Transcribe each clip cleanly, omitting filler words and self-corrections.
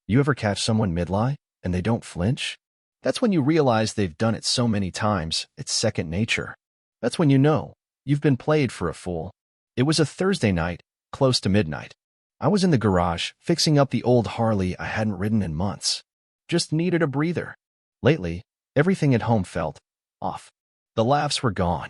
You ever catch someone mid-lie and they don't flinch? That's when you realize they've done it so many times, it's second nature. That's when you know you've been played for a fool. It was a Thursday night, close to midnight. I was in the garage, fixing up the old Harley I hadn't ridden in months. Just needed a breather. Lately, everything at home felt off. The laughs were gone.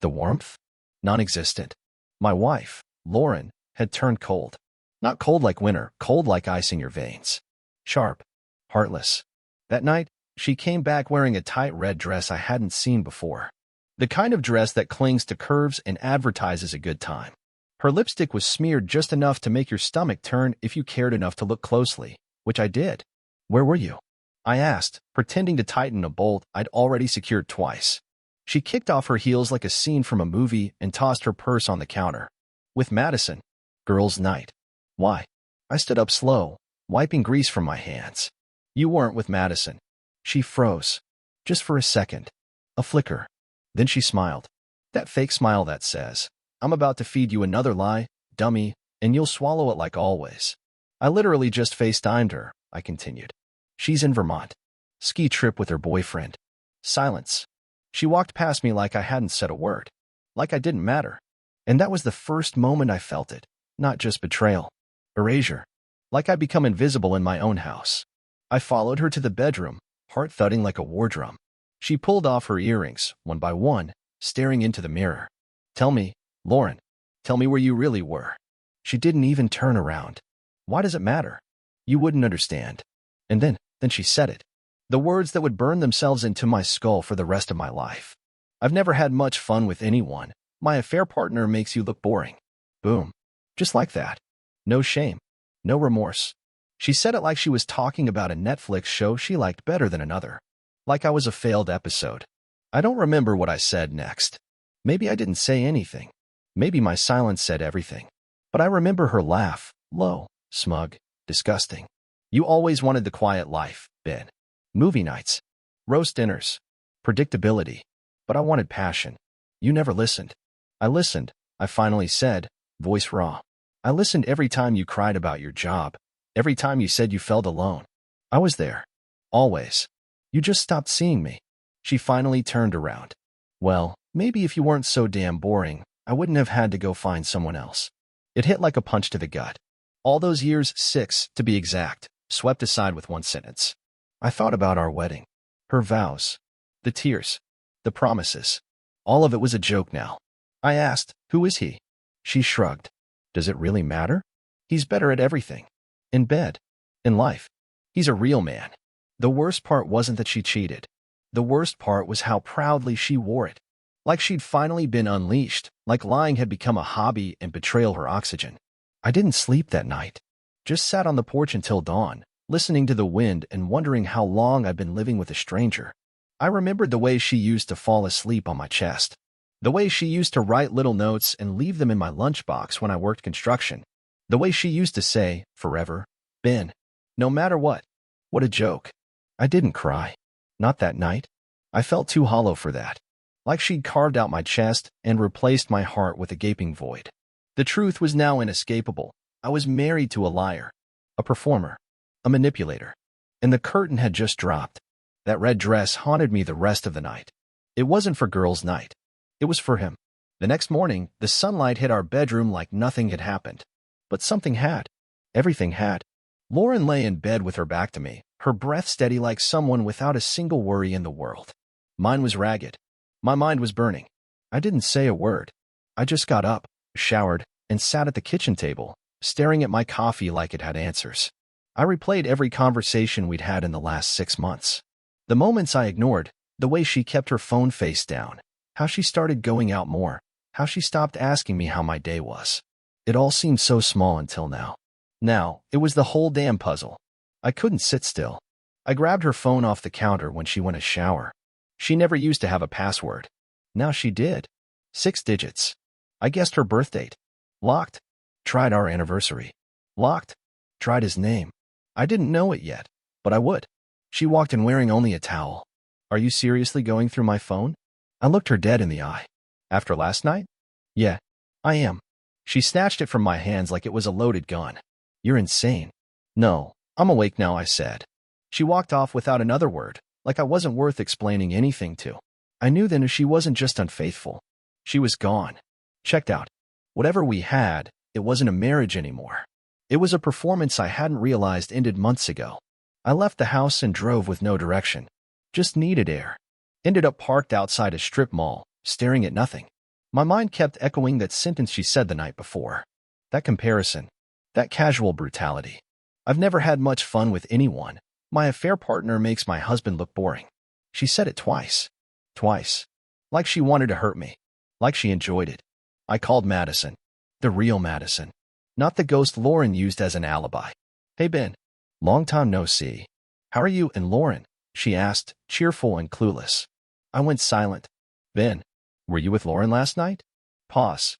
The warmth? Non-existent. My wife, Lauren, had turned cold. Not cold like winter, cold like ice in your veins. Sharp. Heartless. That night, she came back wearing a tight red dress I hadn't seen before. The kind of dress that clings to curves and advertises a good time. Her lipstick was smeared just enough to make your stomach turn if you cared enough to look closely, which I did. Where were you? I asked, pretending to tighten a bolt I'd already secured twice. She kicked off her heels like a scene from a movie and tossed her purse on the counter. With Madison. Girls' night. Why? I stood up slow, wiping grease from my hands. You weren't with Madison. She froze. Just for a second. A flicker. Then she smiled. That fake smile that says, I'm about to feed you another lie, dummy, and you'll swallow it like always. I literally just FaceTimed her, I continued. She's in Vermont. Ski trip with her boyfriend. Silence. She walked past me like I hadn't said a word. Like I didn't matter. And that was the first moment I felt it. Not just betrayal. Erasure. Like I'd become invisible in my own house. I followed her to the bedroom, heart thudding like a war drum. She pulled off her earrings, one by one, staring into the mirror. Tell me, Lauren, tell me where you really were. She didn't even turn around. Why does it matter? You wouldn't understand. And then she said it. The words that would burn themselves into my skull for the rest of my life. I've never had much fun with anyone. My affair partner makes you look boring. Boom. Just like that. No shame. No remorse. She said it like she was talking about a Netflix show she liked better than another. Like I was a failed episode. I don't remember what I said next. Maybe I didn't say anything. Maybe my silence said everything. But I remember her laugh, low, smug, disgusting. You always wanted the quiet life, Ben. Movie nights. Roast dinners. Predictability. But I wanted passion. You never listened. I listened, I finally said, voice raw. I listened every time you cried about your job. Every time you said you felt alone. I was there. Always. You just stopped seeing me. She finally turned around. Well, maybe if you weren't so damn boring, I wouldn't have had to go find someone else. It hit like a punch to the gut. All those years, 6, to be exact, swept aside with one sentence. I thought about our wedding. Her vows. The tears. The promises. All of it was a joke now. I asked, who is he? She shrugged. Does it really matter? He's better at everything. In bed. In life. He's a real man. The worst part wasn't that she cheated. The worst part was how proudly she wore it. Like she'd finally been unleashed, like lying had become a hobby and betrayal her oxygen. I didn't sleep that night. Just sat on the porch until dawn, listening to the wind and wondering how long I'd been living with a stranger. I remembered the way she used to fall asleep on my chest. The way she used to write little notes and leave them in my lunchbox when I worked construction. The way she used to say, forever, Ben, no matter what. What a joke. I didn't cry. Not that night. I felt too hollow for that. Like she'd carved out my chest and replaced my heart with a gaping void. The truth was now inescapable. I was married to a liar. A performer. A manipulator. And the curtain had just dropped. That red dress haunted me the rest of the night. It wasn't for girls' night. It was for him. The next morning, the sunlight hit our bedroom like nothing had happened. But something had. Everything had. Lauren lay in bed with her back to me, her breath steady like someone without a single worry in the world. Mine was ragged. My mind was burning. I didn't say a word. I just got up, showered, and sat at the kitchen table, staring at my coffee like it had answers. I replayed every conversation we'd had in the last 6 months. The moments I ignored, the way she kept her phone face down, how she started going out more, how she stopped asking me how my day was. It all seemed so small until now. Now, it was the whole damn puzzle. I couldn't sit still. I grabbed her phone off the counter when she went to shower. She never used to have a password. Now she did. 6 digits. I guessed her birth date. Locked. Tried our anniversary. Locked. Tried his name. I didn't know it yet, but I would. She walked in wearing only a towel. Are you seriously going through my phone? I looked her dead in the eye. After last night? Yeah, I am. She snatched it from my hands like it was a loaded gun. You're insane. No, I'm awake now, I said. She walked off without another word, like I wasn't worth explaining anything to. I knew then she wasn't just unfaithful. She was gone. Checked out. Whatever we had, it wasn't a marriage anymore. It was a performance I hadn't realized ended months ago. I left the house and drove with no direction. Just needed air. Ended up parked outside a strip mall, staring at nothing. My mind kept echoing that sentence she said the night before. That comparison. That casual brutality. I've never had much fun with anyone. My affair partner makes my husband look boring. She said it twice. Twice. Like she wanted to hurt me. Like she enjoyed it. I called Madison. The real Madison. Not the ghost Lauren used as an alibi. Hey Ben. Long time no see. How are you and Lauren? She asked, cheerful and clueless. I went silent. Ben. Were you with Lauren last night? Pause.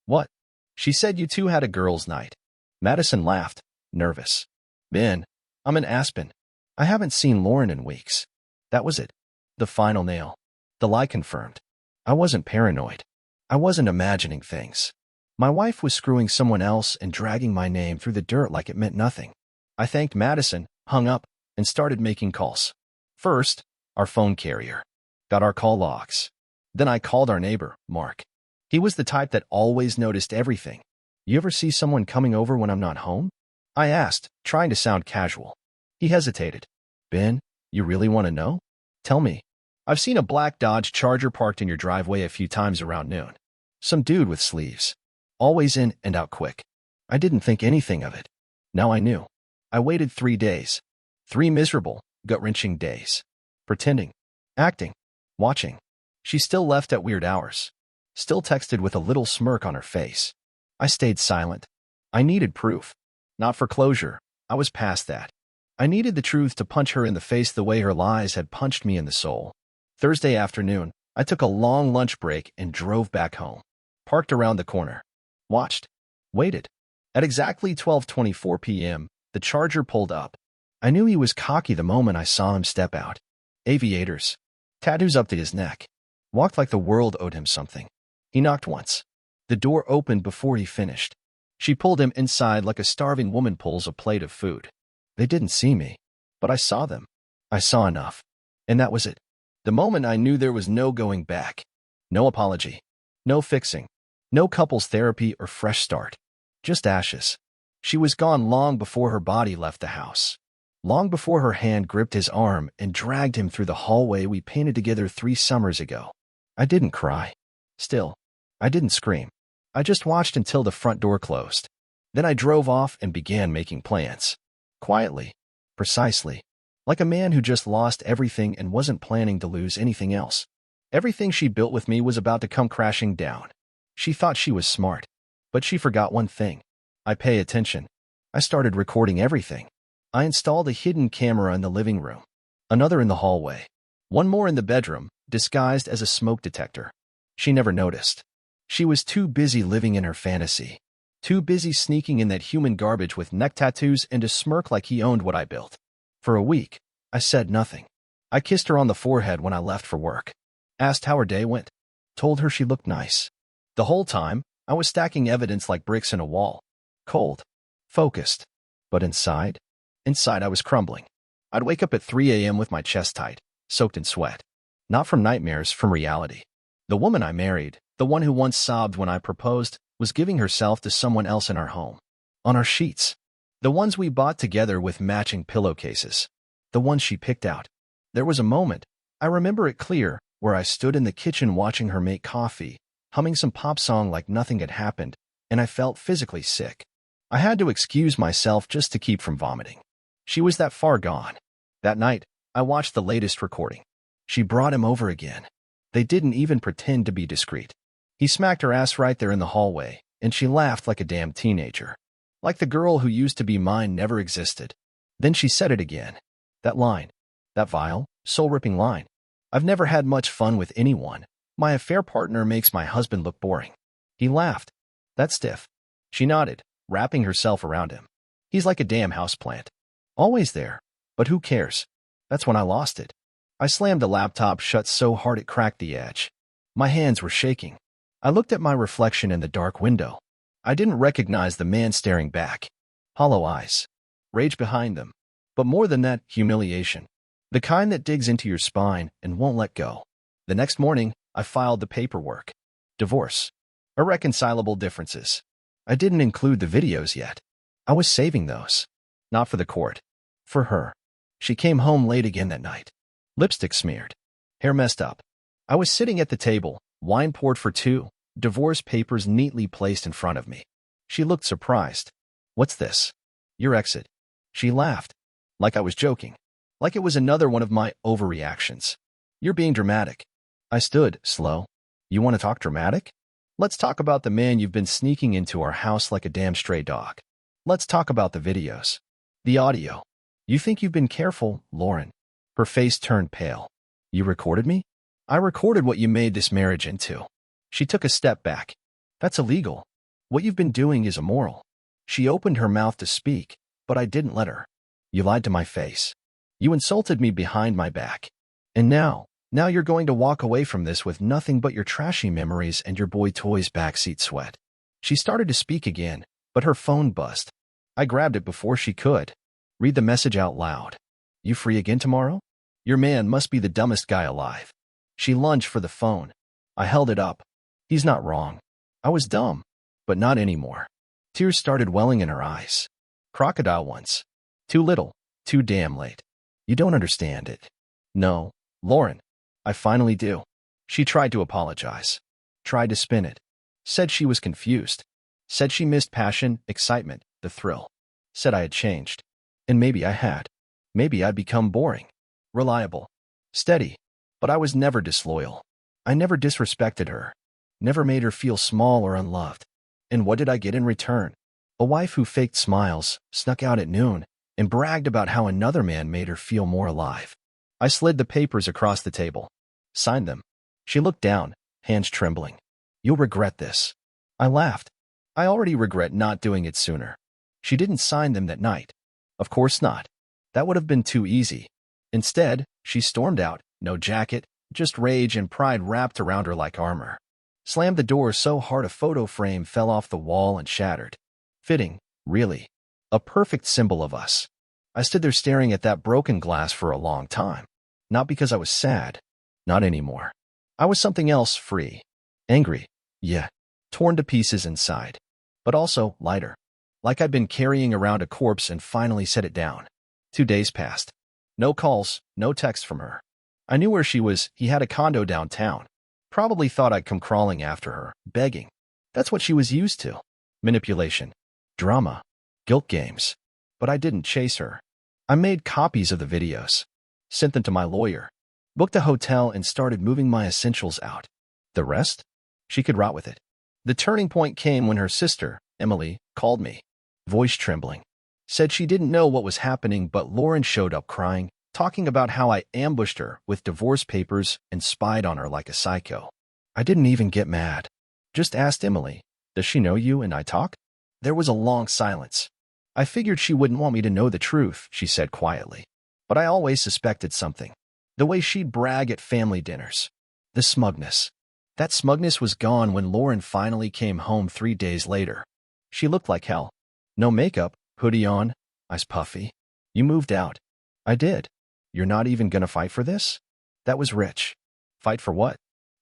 What? She said you two had a girls' night. Madison laughed, nervous. Ben. I'm in Aspen. I haven't seen Lauren in weeks. That was it. The final nail. The lie confirmed. I wasn't paranoid. I wasn't imagining things. My wife was screwing someone else and dragging my name through the dirt like it meant nothing. I thanked Madison, hung up, and started making calls. First, our phone carrier. Got our call logs. Then I called our neighbor, Mark. He was the type that always noticed everything. You ever see someone coming over when I'm not home? I asked, trying to sound casual. He hesitated. Ben, you really want to know? Tell me. I've seen a black Dodge Charger parked in your driveway a few times around noon. Some dude with sleeves. Always in and out quick. I didn't think anything of it. Now I knew. I waited 3 days. 3 miserable, gut-wrenching days. Pretending. Acting. Watching. She still left at weird hours. Still texted with a little smirk on her face. I stayed silent. I needed proof. Not for closure. I was past that. I needed the truth to punch her in the face the way her lies had punched me in the soul. Thursday afternoon, I took a long lunch break and drove back home. Parked around the corner. Watched. Waited. At exactly 12:24 p.m., the Charger pulled up. I knew he was cocky the moment I saw him step out. Aviators. Tattoos up to his neck. Walked like the world owed him something. He knocked once. The door opened before he finished. She pulled him inside like a starving woman pulls a plate of food. They didn't see me, but I saw them. I saw enough. And that was it. The moment I knew there was no going back. No apology. No fixing. No couples therapy or fresh start. Just ashes. She was gone long before her body left the house. Long before her hand gripped his arm and dragged him through the hallway we painted together 3 summers ago. I didn't cry. Still, I didn't scream. I just watched until the front door closed. Then I drove off and began making plans. Quietly. Precisely. Like a man who just lost everything and wasn't planning to lose anything else. Everything she built with me was about to come crashing down. She thought she was smart. But she forgot one thing. I pay attention. I started recording everything. I installed a hidden camera in the living room. Another in the hallway. One more in the bedroom, disguised as a smoke detector. She never noticed. She was too busy living in her fantasy. Too busy sneaking in that human garbage with neck tattoos and a smirk like he owned what I built. For a week, I said nothing. I kissed her on the forehead when I left for work. Asked how her day went. Told her she looked nice. The whole time, I was stacking evidence like bricks in a wall. Cold. Focused. But inside? Inside I was crumbling. I'd wake up at 3 a.m. with my chest tight, soaked in sweat. Not from nightmares, from reality. The woman I married, the one who once sobbed when I proposed, was giving herself to someone else in our home. On our sheets. The ones we bought together with matching pillowcases. The ones she picked out. There was a moment, I remember it clear, where I stood in the kitchen watching her make coffee, humming some pop song like nothing had happened, and I felt physically sick. I had to excuse myself just to keep from vomiting. She was that far gone. That night, I watched the latest recording. She brought him over again. They didn't even pretend to be discreet. He smacked her ass right there in the hallway, and she laughed like a damn teenager. Like the girl who used to be mine never existed. Then she said it again. That line. That vile, soul-ripping line. I've never had much fun with anyone. My affair partner makes my husband look boring. He laughed. That's stiff. She nodded, wrapping herself around him. He's like a damn houseplant. Always there. But who cares? That's when I lost it. I slammed the laptop shut so hard it cracked the edge. My hands were shaking. I looked at my reflection in the dark window. I didn't recognize the man staring back. Hollow eyes. rage behind them. But more than that, humiliation. The kind that digs into your spine and won't let go. The next morning, I filed the paperwork. Divorce. Irreconcilable differences. I didn't include the videos yet. I was saving those. Not for the court. For her. She came home late again that night. Lipstick smeared. Hair messed up. I was sitting at the table, wine poured for two, divorce papers neatly placed in front of me. She looked surprised. What's this? Your exit. She laughed. Like I was joking. Like it was another one of my overreactions. You're being dramatic. I stood, slow. You want to talk dramatic? Let's talk about the man you've been sneaking into our house like a damn stray dog. Let's talk about the videos. The audio. You think you've been careful, Lauren? Her face turned pale. You recorded me? I recorded what you made this marriage into. She took a step back. That's illegal. What you've been doing is immoral. She opened her mouth to speak, but I didn't let her. You lied to my face. You insulted me behind my back. And now you're going to walk away from this with nothing but your trashy memories and your boy toy's backseat sweat. She started to speak again, but her phone buzzed. I grabbed it before she could. Read the message out loud. You free again tomorrow? Your man must be the dumbest guy alive. She lunged for the phone. I held it up. He's not wrong. I was dumb, but not anymore. Tears started welling in her eyes. Crocodile ones. Too little, too damn late. You don't understand it. No, Lauren. I finally do. She tried to apologize. Tried to spin it. Said she was confused. Said she missed passion, excitement, the thrill. Said I had changed. And maybe I had. Maybe I'd become boring. Reliable. Steady. But I was never disloyal. I never disrespected her. Never made her feel small or unloved. And what did I get in return? A wife who faked smiles, snuck out at noon, and bragged about how another man made her feel more alive. I slid the papers across the table. Signed them. She looked down, hands trembling. You'll regret this. I laughed. I already regret not doing it sooner. She didn't sign them that night. Of course not. That would have been too easy. Instead, she stormed out, no jacket, just rage and pride wrapped around her like armor. Slammed the door so hard a photo frame fell off the wall and shattered. Fitting, really. A perfect symbol of us. I stood there staring at that broken glass for a long time. Not because I was sad. Not anymore. I was something else, free. Angry. Yeah. Torn to pieces inside. But also lighter. Like I'd been carrying around a corpse and finally set it down. 2 days passed. No calls, no texts from her. I knew where she was. He had a condo downtown. Probably thought I'd come crawling after her, begging. That's what she was used to. Manipulation. Drama. Guilt games. But I didn't chase her. I made copies of the videos. Sent them to my lawyer. Booked a hotel and started moving my essentials out. The rest? She could rot with it. The turning point came when her sister, Emily, called me. Voice trembling. Said she didn't know what was happening, but Lauren showed up crying, talking about how I ambushed her with divorce papers and spied on her like a psycho. I didn't even get mad. Just asked Emily, does she know you and I talk? There was a long silence. I figured she wouldn't want me to know the truth, she said quietly. But I always suspected something. The way she'd brag at family dinners. The smugness. That smugness was gone when Lauren finally came home 3 days later. She looked like hell. No makeup, hoodie on, eyes puffy. You moved out. I did. You're not even gonna fight for this? That was rich. Fight for what?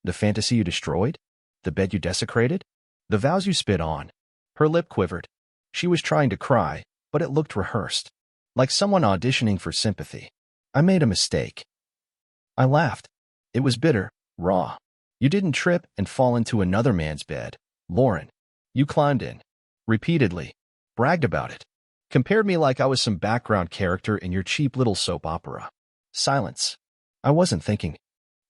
The fantasy you destroyed? The bed you desecrated? The vows you spit on? Her lip quivered. She was trying to cry, but it looked rehearsed. Like someone auditioning for sympathy. I made a mistake. I laughed. It was bitter, raw. You didn't trip and fall into another man's bed, Lauren. You climbed in. Repeatedly. Bragged about it. Compared me like I was some background character in your cheap little soap opera. Silence. I wasn't thinking.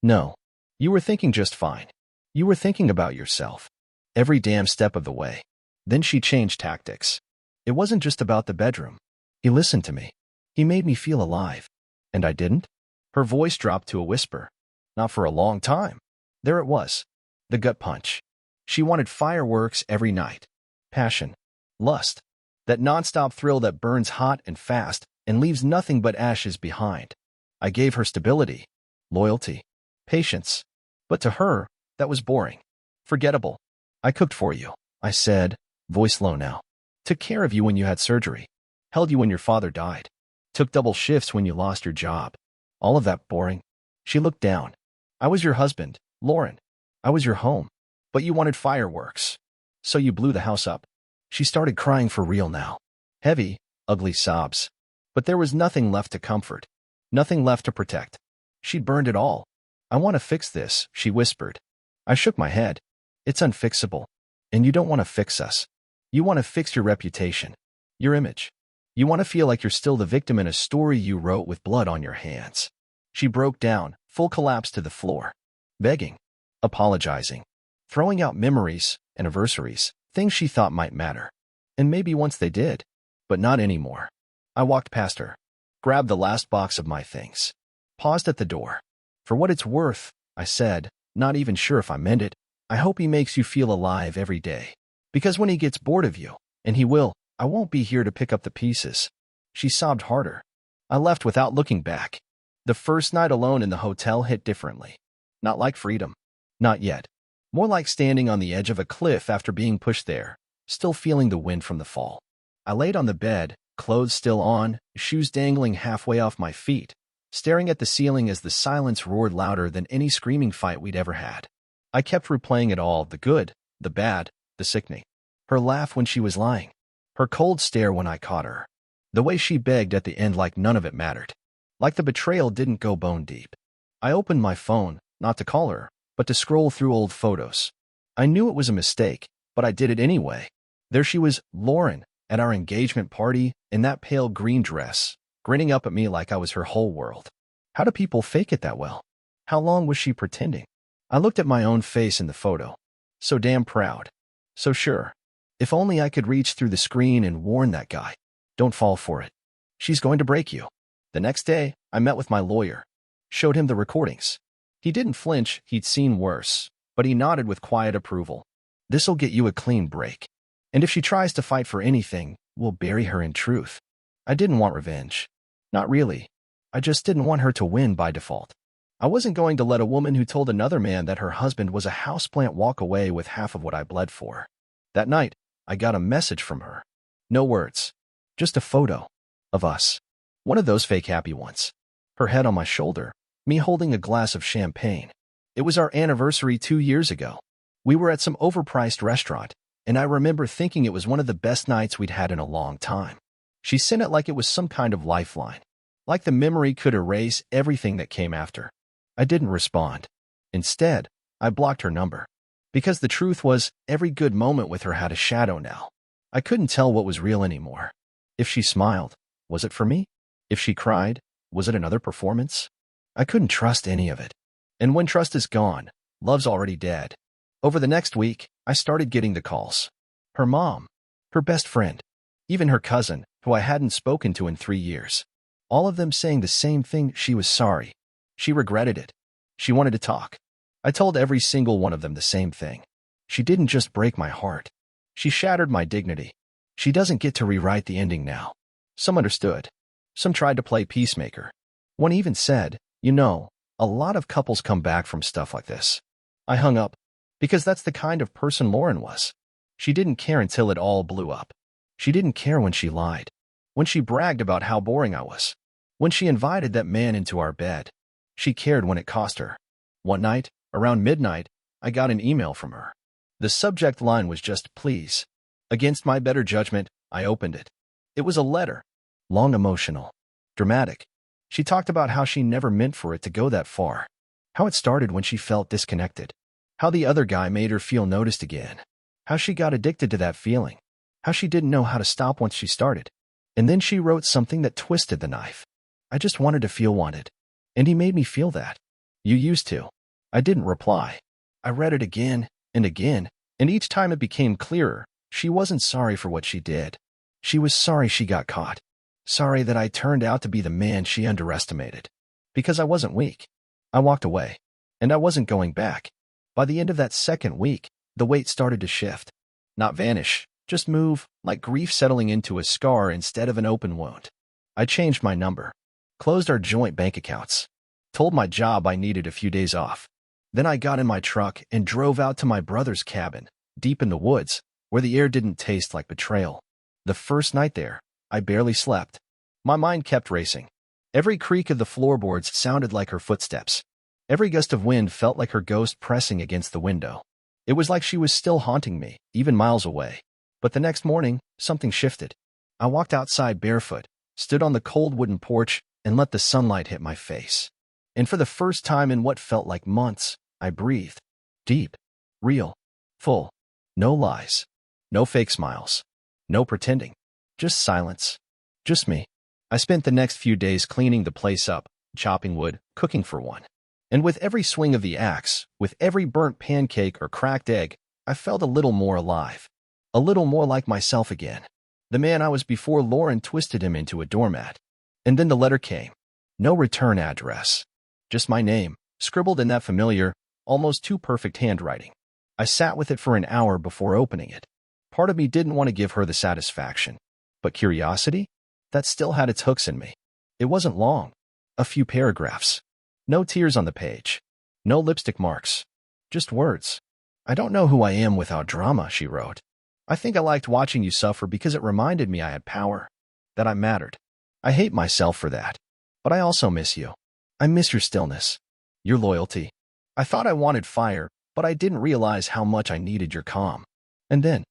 No. You were thinking just fine. You were thinking about yourself. Every damn step of the way. Then she changed tactics. It wasn't just about the bedroom. He listened to me. He made me feel alive. And I didn't? Her voice dropped to a whisper. Not for a long time. There it was. The gut punch. She wanted fireworks every night. Passion. Lust. That nonstop thrill that burns hot and fast and leaves nothing but ashes behind. I gave her stability, loyalty, patience. But to her, that was boring. Forgettable. I cooked for you, I said, voice low now. Took care of you when you had surgery. held you when your father died, took double shifts when you lost your job. All of that boring. She looked down. I was your husband, Lauren. I was your home. But you wanted fireworks. So you blew the house up. She started crying for real now. Heavy, ugly sobs. But there was nothing left to comfort. Nothing left to protect. She'd burned it all. I want to fix this, she whispered. I shook my head. It's unfixable. And you don't want to fix us. You want to fix your reputation. Your image. You want to feel like you're still the victim in a story you wrote with blood on your hands. She broke down, full collapse to the floor. Begging. Apologizing. Throwing out memories, anniversaries, things she thought might matter. And maybe once they did. But not anymore. I walked past her. Grabbed the last box of my things. Paused at the door. For what it's worth, I said, not even sure if I meant it, I hope he makes you feel alive every day. Because when he gets bored of you, and he will, I won't be here to pick up the pieces. She sobbed harder. I left without looking back. The first night alone in the hotel hit differently. Not like freedom. Not yet. More like standing on the edge of a cliff after being pushed there, still feeling the wind from the fall. I laid on the bed, clothes still on, shoes dangling halfway off my feet, staring at the ceiling as the silence roared louder than any screaming fight we'd ever had. I kept replaying it all, the good, the bad, the sickening. Her laugh when she was lying. Her cold stare when I caught her. The way she begged at the end like none of it mattered. Like the betrayal didn't go bone deep. I opened my phone, not to call her, but to scroll through old photos. I knew it was a mistake, but I did it anyway. There she was, Lauren, at our engagement party, in that pale green dress, grinning up at me like I was her whole world. How do people fake it that well? How long was she pretending? I looked at my own face in the photo. So damn proud. So sure. If only I could reach through the screen and warn that guy. Don't fall for it. She's going to break you. The next day, I met with my lawyer. Showed him the recordings. He didn't flinch, he'd seen worse, but he nodded with quiet approval. This'll get you a clean break. And if she tries to fight for anything, we'll bury her in truth. I didn't want revenge. Not really. I just didn't want her to win by default. I wasn't going to let a woman who told another man that her husband was a houseplant walk away with half of what I bled for. That night, I got a message from her. No words. Just a photo. Of us. One of those fake happy ones. Her head on my shoulder. Me holding a glass of champagne. It was our anniversary 2 years ago. We were at some overpriced restaurant, and I remember thinking it was one of the best nights we'd had in a long time. She sent it like it was some kind of lifeline. Like the memory could erase everything that came after. I didn't respond. Instead, I blocked her number. Because the truth was, every good moment with her had a shadow now. I couldn't tell what was real anymore. If she smiled, was it for me? If she cried, was it another performance? I couldn't trust any of it. And when trust is gone, love's already dead. Over the next week, I started getting the calls. Her mom, her best friend, even her cousin, who I hadn't spoken to in 3 years. All of them saying the same thing: she was sorry. She regretted it. She wanted to talk. I told every single one of them the same thing. She didn't just break my heart. She shattered my dignity. She doesn't get to rewrite the ending now. Some understood. Some tried to play peacemaker. One even said, you know, a lot of couples come back from stuff like this. I hung up. Because that's the kind of person Lauren was. She didn't care until it all blew up. She didn't care when she lied. When she bragged about how boring I was. When she invited that man into our bed. She cared when it cost her. One night, around midnight, I got an email from her. The subject line was just, please. Against my better judgment, I opened it. It was a letter. Long, emotional. Dramatic. She talked about how she never meant for it to go that far. How it started when she felt disconnected. How the other guy made her feel noticed again. How she got addicted to that feeling. How she didn't know how to stop once she started. And then she wrote something that twisted the knife. I just wanted to feel wanted. And he made me feel that. You used to. I didn't reply. I read it again, and each time it became clearer. She wasn't sorry for what she did. She was sorry she got caught. Sorry that I turned out to be the man she underestimated. Because I wasn't weak. I walked away. And I wasn't going back. By the end of that second week, the weight started to shift. Not vanish, just move, like grief settling into a scar instead of an open wound. I changed my number. Closed our joint bank accounts. Told my job I needed a few days off. Then I got in my truck and drove out to my brother's cabin, deep in the woods, where the air didn't taste like betrayal. The first night there, I barely slept. My mind kept racing. Every creak of the floorboards sounded like her footsteps. Every gust of wind felt like her ghost pressing against the window. It was like she was still haunting me, even miles away. But the next morning, something shifted. I walked outside barefoot, stood on the cold wooden porch, and let the sunlight hit my face. And for the first time in what felt like months, I breathed. Deep. Real. Full. No lies. No fake smiles. No pretending. Just silence. Just me. I spent the next few days cleaning the place up, chopping wood, cooking for one. And with every swing of the axe, with every burnt pancake or cracked egg, I felt a little more alive. A little more like myself again. The man I was before Lauren twisted him into a doormat. And then the letter came. No return address. Just my name, scribbled in that familiar, almost too perfect handwriting. I sat with it for an hour before opening it. Part of me didn't want to give her the satisfaction. But curiosity? That still had its hooks in me. It wasn't long. A few paragraphs. No tears on the page. No lipstick marks. Just words. I don't know who I am without drama, she wrote. I think I liked watching you suffer because it reminded me I had power. That I mattered. I hate myself for that. But I also miss you. I miss your stillness. Your loyalty. I thought I wanted fire, but I didn't realize how much I needed your calm. And then,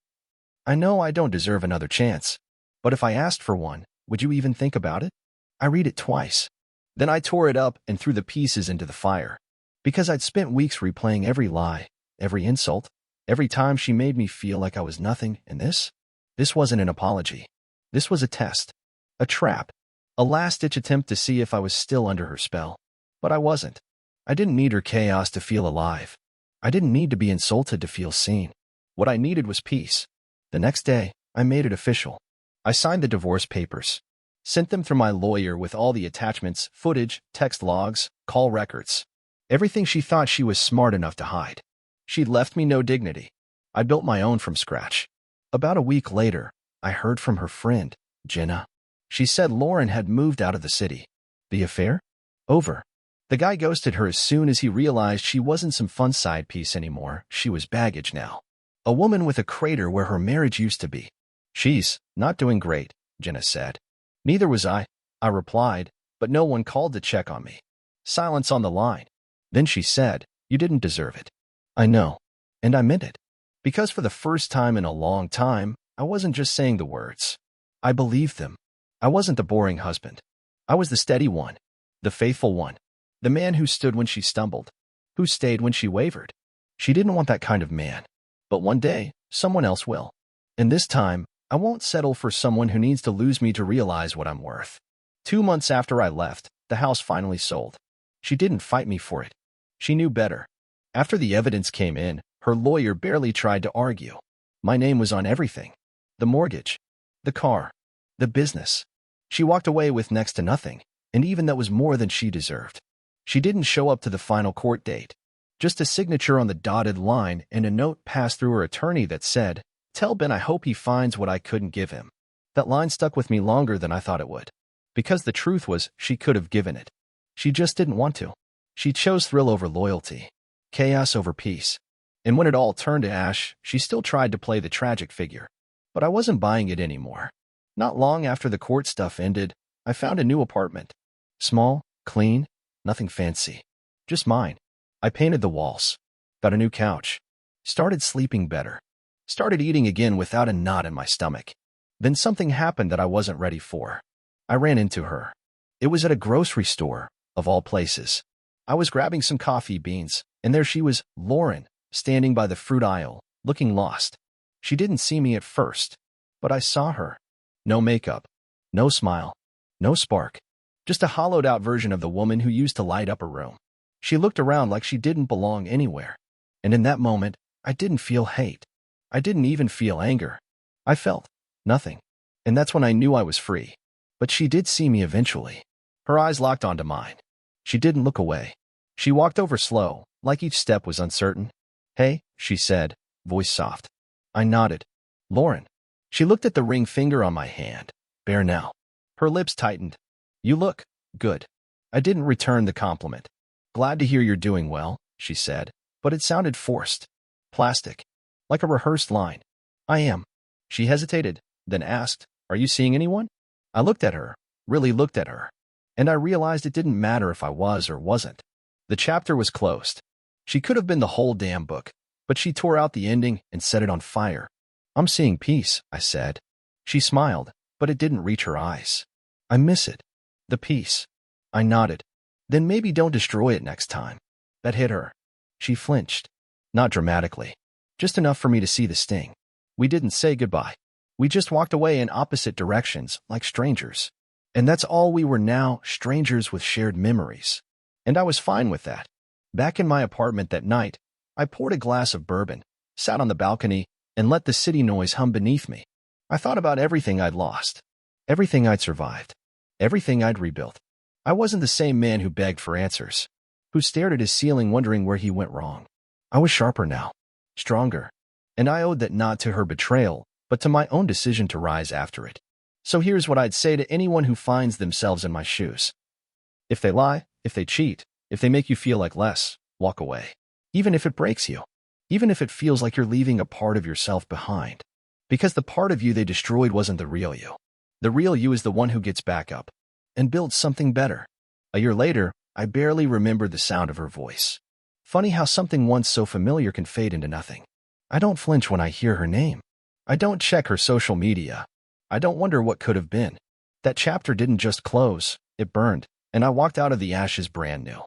I know I don't deserve another chance, but if I asked for one, would you even think about it? I read it twice. Then I tore it up and threw the pieces into the fire. Because I'd spent weeks replaying every lie, every insult, every time she made me feel like I was nothing, and this wasn't an apology. This was a test. A trap. A last-ditch attempt to see if I was still under her spell. But I wasn't. I didn't need her chaos to feel alive. I didn't need to be insulted to feel seen. What I needed was peace. The next day, I made it official. I signed the divorce papers. Sent them through my lawyer with all the attachments, footage, text logs, call records. Everything she thought she was smart enough to hide. She'd left me no dignity. I built my own from scratch. About a week later, I heard from her friend, Jenna. She said Lauren had moved out of the city. The affair? Over. The guy ghosted her as soon as he realized she wasn't some fun side piece anymore. She was baggage now. A woman with a crater where her marriage used to be. She's not doing great, Jenna said. Neither was I replied, but no one called to check on me. Silence on the line. Then she said, you didn't deserve it. I know. And I meant it. Because for the first time in a long time, I wasn't just saying the words. I believed them. I wasn't the boring husband. I was the steady one. The faithful one. The man who stood when she stumbled. Who stayed when she wavered. She didn't want that kind of man. But one day, someone else will. And this time, I won't settle for someone who needs to lose me to realize what I'm worth. 2 months after I left, the house finally sold. She didn't fight me for it. She knew better. After the evidence came in, her lawyer barely tried to argue. My name was on everything. The mortgage. The car. The business. She walked away with next to nothing, and even that was more than she deserved. She didn't show up to the final court date. Just a signature on the dotted line and a note passed through her attorney that said, tell Ben I hope he finds what I couldn't give him. That line stuck with me longer than I thought it would. Because the truth was, she could have given it. She just didn't want to. She chose thrill over loyalty. Chaos over peace. And when it all turned to ash, she still tried to play the tragic figure. But I wasn't buying it anymore. Not long after the court stuff ended, I found a new apartment. Small, clean, nothing fancy. Just mine. I painted the walls. Got a new couch. Started sleeping better. Started eating again without a knot in my stomach. Then something happened that I wasn't ready for. I ran into her. It was at a grocery store, of all places. I was grabbing some coffee beans, and there she was, Lauren, standing by the fruit aisle, looking lost. She didn't see me at first, but I saw her. No makeup. No smile. No spark. Just a hollowed-out version of the woman who used to light up a room. She looked around like she didn't belong anywhere. And in that moment, I didn't feel hate. I didn't even feel anger. I felt nothing. And that's when I knew I was free. But she did see me eventually. Her eyes locked onto mine. She didn't look away. She walked over slow, like each step was uncertain. Hey, she said, voice soft. I nodded. Lauren. She looked at the ring finger on my hand. Bare now. Her lips tightened. You look good. I didn't return the compliment. Glad to hear you're doing well, she said, but it sounded forced. Plastic. Like a rehearsed line. I am. She hesitated, then asked, are you seeing anyone? I looked at her, really looked at her, and I realized it didn't matter if I was or wasn't. The chapter was closed. She could have been the whole damn book, but she tore out the ending and set it on fire. I'm seeing peace, I said. She smiled, but it didn't reach her eyes. I miss it. The peace. I nodded. Then maybe don't destroy it next time. That hit her. She flinched. Not dramatically. Just enough for me to see the sting. We didn't say goodbye. We just walked away in opposite directions, like strangers. And that's all we were now, strangers with shared memories. And I was fine with that. Back in my apartment that night, I poured a glass of bourbon, sat on the balcony, and let the city noise hum beneath me. I thought about everything I'd lost, everything I'd survived, everything I'd rebuilt. I wasn't the same man who begged for answers, who stared at his ceiling wondering where he went wrong. I was sharper now, stronger, and I owed that not to her betrayal, but to my own decision to rise after it. So here's what I'd say to anyone who finds themselves in my shoes. If they lie, if they cheat, if they make you feel like less, walk away. Even if it breaks you. Even if it feels like you're leaving a part of yourself behind. Because the part of you they destroyed wasn't the real you. The real you is the one who gets back up and builds something better. A year later, I barely remembered the sound of her voice. Funny how something once so familiar can fade into nothing. I don't flinch when I hear her name. I don't check her social media. I don't wonder what could have been. That chapter didn't just close, it burned, and I walked out of the ashes brand new.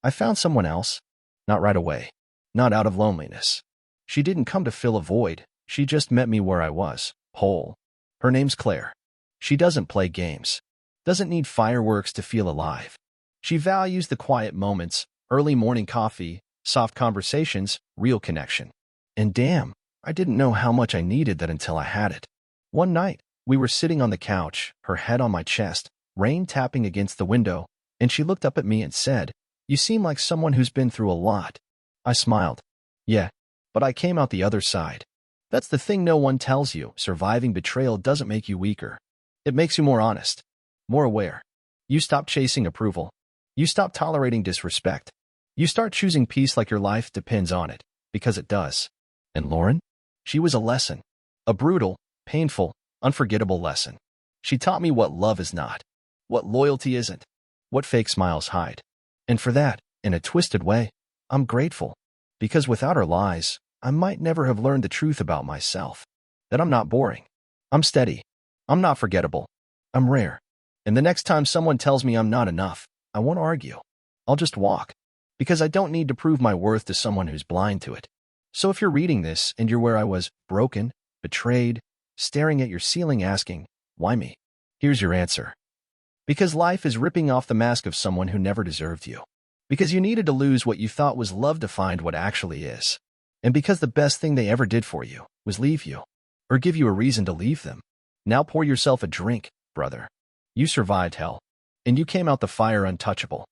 I found someone else. Not right away. Not out of loneliness. She didn't come to fill a void. She just met me where I was, whole. Her name's Claire. She doesn't play games. Doesn't need fireworks to feel alive. She values the quiet moments, early morning coffee, soft conversations, real connection. And damn, I didn't know how much I needed that until I had it. One night, we were sitting on the couch, her head on my chest, rain tapping against the window, and she looked up at me and said, "You seem like someone who's been through a lot." I smiled. Yeah, but I came out the other side. That's the thing no one tells you. Surviving betrayal doesn't make you weaker. It makes you more honest, more aware. You stop chasing approval. You stop tolerating disrespect. You start choosing peace like your life depends on it, because it does. And Lauren? She was a lesson. A brutal, painful, unforgettable lesson. She taught me what love is not, what loyalty isn't, what fake smiles hide. And for that, in a twisted way, I'm grateful. Because without her lies, I might never have learned the truth about myself. That I'm not boring. I'm steady. I'm not forgettable. I'm rare. And the next time someone tells me I'm not enough, I won't argue. I'll just walk. Because I don't need to prove my worth to someone who's blind to it. So if you're reading this and you're where I was, broken, betrayed, staring at your ceiling asking, why me? Here's your answer. Because life is ripping off the mask of someone who never deserved you. Because you needed to lose what you thought was love to find what actually is. And because the best thing they ever did for you was leave you, or give you a reason to leave them. Now pour yourself a drink, brother. You survived hell, and you came out the fire untouchable.